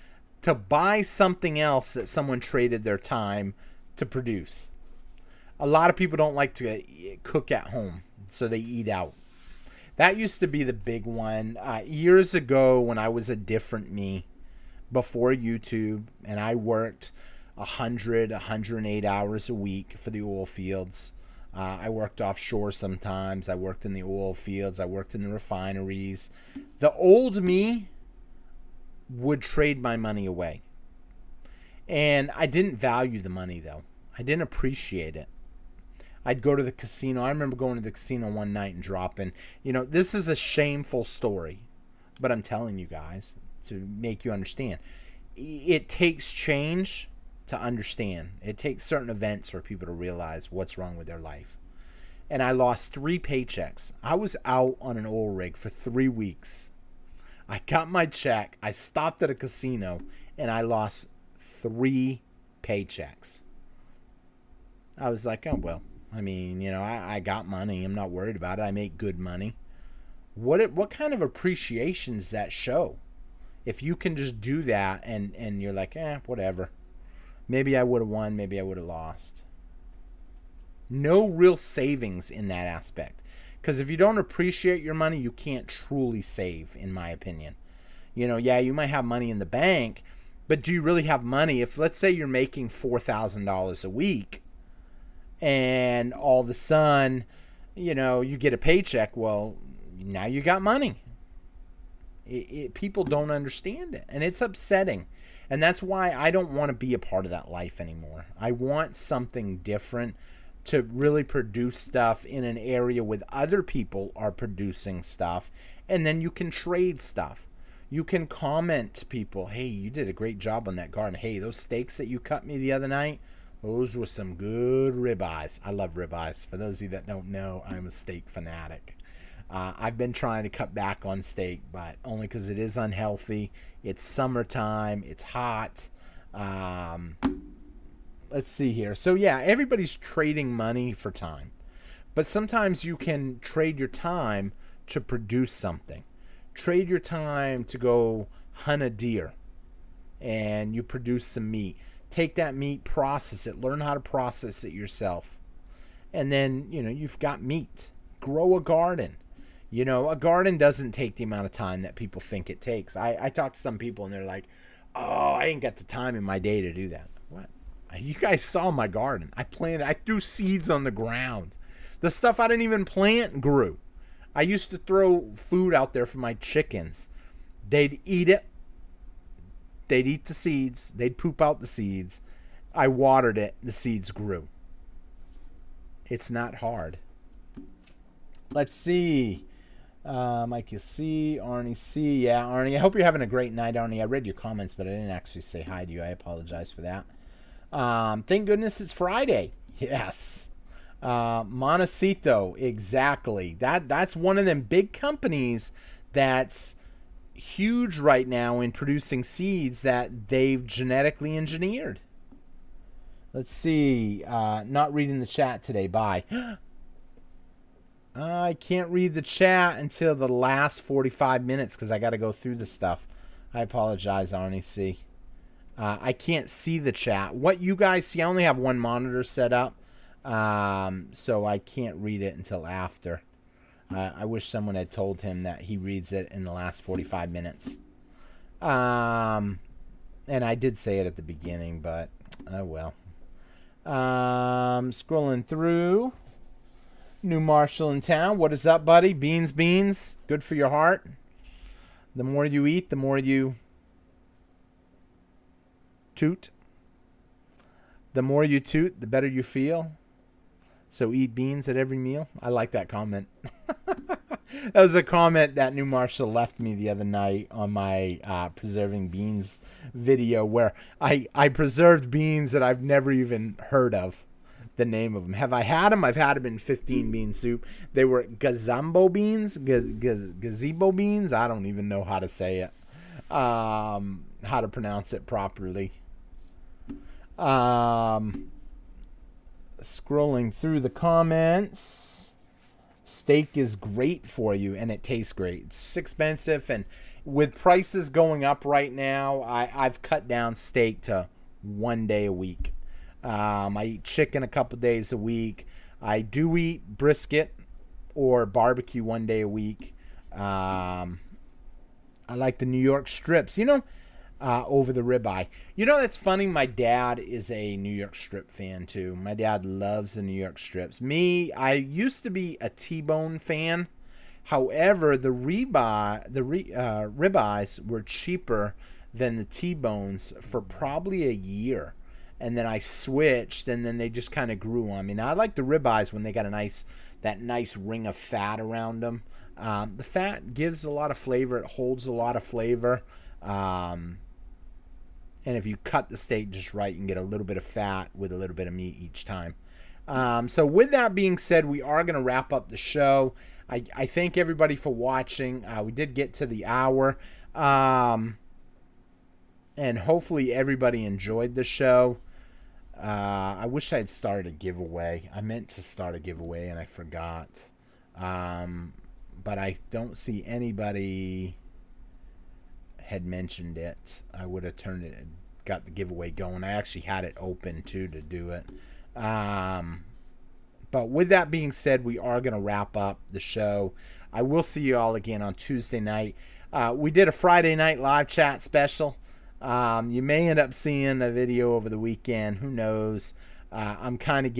S1: to buy something else that someone traded their time to produce. A lot of people don't like to cook at home, so they eat out. That used to be the big one. Years ago, when I was a different me, before YouTube, and I worked 108 hours a week for the oil fields. I worked offshore sometimes. I worked in the oil fields. I worked in the refineries. The old me would trade my money away. And I didn't value the money, though. I didn't appreciate it. I'd go to the casino. I remember going to the casino one night and dropping. This is a shameful story, but I'm telling you guys to make you understand. It takes change to understand. It takes certain events for people to realize what's wrong with their life. And I lost 3 paychecks. I was out on an oil rig for 3 weeks. I got my check. I stopped at a casino, and I lost 3 paychecks. I was like, oh, well, I mean, I got money. I'm not worried about it. I make good money. What kind of appreciation does that show? If you can just do that and you're like, whatever. Maybe I would have won. Maybe I would have lost. No real savings in that aspect. Because if you don't appreciate your money, you can't truly save, in my opinion. You might have money in the bank, but do you really have money? If, let's say, you're making $4,000 a week, and all of a sudden, you get a paycheck, well, now you got money. People don't understand it, and it's upsetting. And that's why I don't want to be a part of that life anymore. I want something different, to really produce stuff in an area where other people are producing stuff, and then you can trade stuff. You can comment to people, hey, you did a great job on that garden. Hey, those steaks that you cut me the other night, those were some good ribeyes. I love ribeyes. For those of you that don't know, I'm a steak fanatic. I've been trying to cut back on steak, but only because it is unhealthy. It's summertime. It's hot. Let's see here. So, yeah, everybody's trading money for time. But sometimes you can trade your time to produce something. Trade your time to go hunt a deer, and you produce some meat. Take that meat, process it. Learn how to process it yourself. And then, you've got meat. Grow a garden. A garden doesn't take the amount of time that people think it takes. I talk to some people, and they're like, oh, I ain't got the time in my day to do that. What? You guys saw my garden. I threw seeds on the ground. The stuff I didn't even plant grew. I used to throw food out there for my chickens. They'd eat it. They'd eat the seeds. They'd poop out the seeds. I watered it. The seeds grew. It's not hard. Let's see. Mike, you see. Arnie, see. Yeah, Arnie. I hope you're having a great night, Arnie. I read your comments, but I didn't actually say hi to you. I apologize for that. Thank goodness it's Friday. Yes. Montecito, exactly. That's one of them big companies that's huge right now in producing seeds that they've genetically engineered. Let's see. Not reading the chat today. Bye. I can't read the chat until the last 45 minutes because I got to go through the stuff. I apologize, Arnie C. I can't see the chat. What you guys see, I only have one monitor set up, so I can't read it until after. I wish someone had told him that he reads it in the last 45 minutes. And I did say it at the beginning, but oh well. Scrolling through. New Marshall in town. What is up, buddy? Beans, beans. Good for your heart. The more you eat, the more you toot. The more you toot, the better you feel. So eat beans at every meal. I like that comment. That was a comment that New Marshall left me the other night on my preserving beans video, where I preserved beans that I've never even heard of the name of them. Have I had them? I've had them in 15 bean soup. They were gazebo beans. Gazebo beans. I don't even know how to say it. How to pronounce it properly. Scrolling through the comments. Steak is great for you, and it tastes great. It's expensive, and with prices going up right now, I've cut down steak to 1 day a week. I eat chicken a couple days a week. I do eat brisket or barbecue 1 day a week. I like the New York strips, over the ribeye. That's funny. My dad is a New York strip fan too. My dad loves the New York strips. Me, I used to be a T-bone fan. However, the ribeyes were cheaper than the T-bones for probably a year. And then I switched, and then they just kind of grew on me. Now, I like the ribeyes when they got that nice ring of fat around them. The fat gives a lot of flavor. It holds a lot of flavor. And if you cut the steak just right, you can get a little bit of fat with a little bit of meat each time. So with that being said, we are going to wrap up the show. I thank everybody for watching. We did get to the hour. And hopefully everybody enjoyed the show. I wish I'd started a giveaway. I meant to start a giveaway and I forgot. But I don't see anybody had mentioned it. I would have got the giveaway going. I actually had it open too to do it. But with that being said, we are going to wrap up the show. I will see you all again on Tuesday night. We did a Friday night live chat special. You may end up seeing a video over the weekend. Who knows? I'm kind of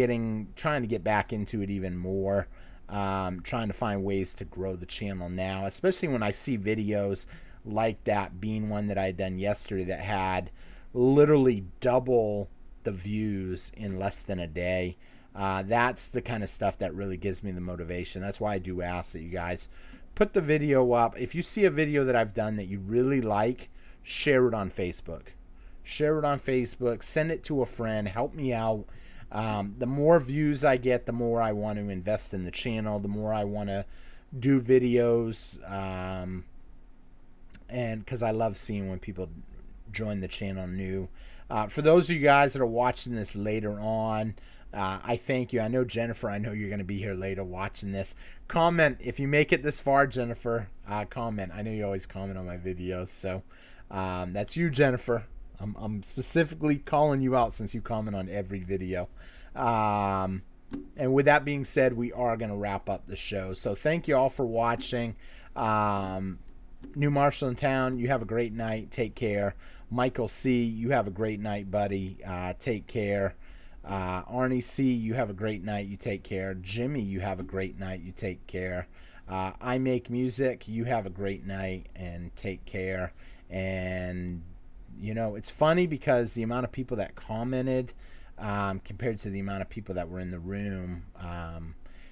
S1: trying to get back into it even more. Trying to find ways to grow the channel now, especially when I see videos like that being one that I had done yesterday that had literally double the views in less than a day. That's the kind of stuff that really gives me the motivation. That's why I do ask that you guys put the video up. If you see a video that I've done that you really like, share it on Facebook. Share it on Facebook. Send it to a friend. Help me out. The more views I get, the more I want to invest in the channel, the more I want to do videos. And because I love seeing when people join the channel new. For those of you guys that are watching this later on, I thank you. I know, Jennifer, I know you're going to be here later watching this. Comment. If you make it this far, Jennifer, comment. I know you always comment on my videos. So that's you, Jennifer. I'm specifically calling you out since you comment on every video. And with that being said, we are going to wrap up the show. So thank you all for watching. New Marshall in town, you have a great night. Take care. Michael C., you have a great night, buddy. Take care. Arnie C., you have a great night. You take care. Jimmy, you have a great night. You take care. I Make Music, you have a great night and take care. And it's funny because the amount of people that commented compared to the amount of people that were in the room,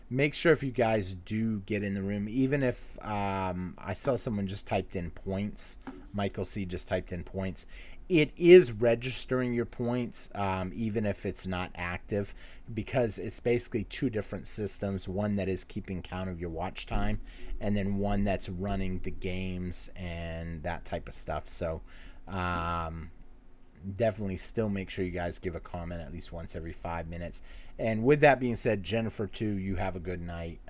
S1: make sure if you guys do get in the room, even if I saw someone just typed in points, Michael C. just typed in points, it is registering your points even if it's not active, because it's basically two different systems, one that is keeping count of your watch time and then one that's running the games and that type of stuff. So definitely still make sure you guys give a comment at least once every 5 minutes. And with that being said, Jennifer too, you have a good night,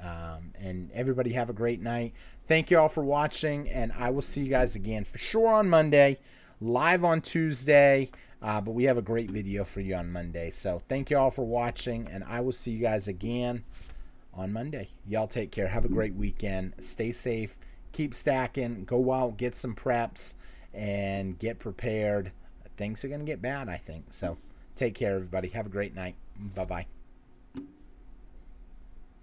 S1: and everybody have a great night. Thank you all for watching, and I will see you guys again for sure on Monday, live on Tuesday, but we have a great video for you on Monday. So thank you all for watching, and I will see you guys again on Monday. Y'all take care. Have a great weekend. Stay safe. Keep stacking. Go out, get some preps, and get prepared. Things are going to get bad, I think. So take care, everybody. Have a great night. Bye-bye.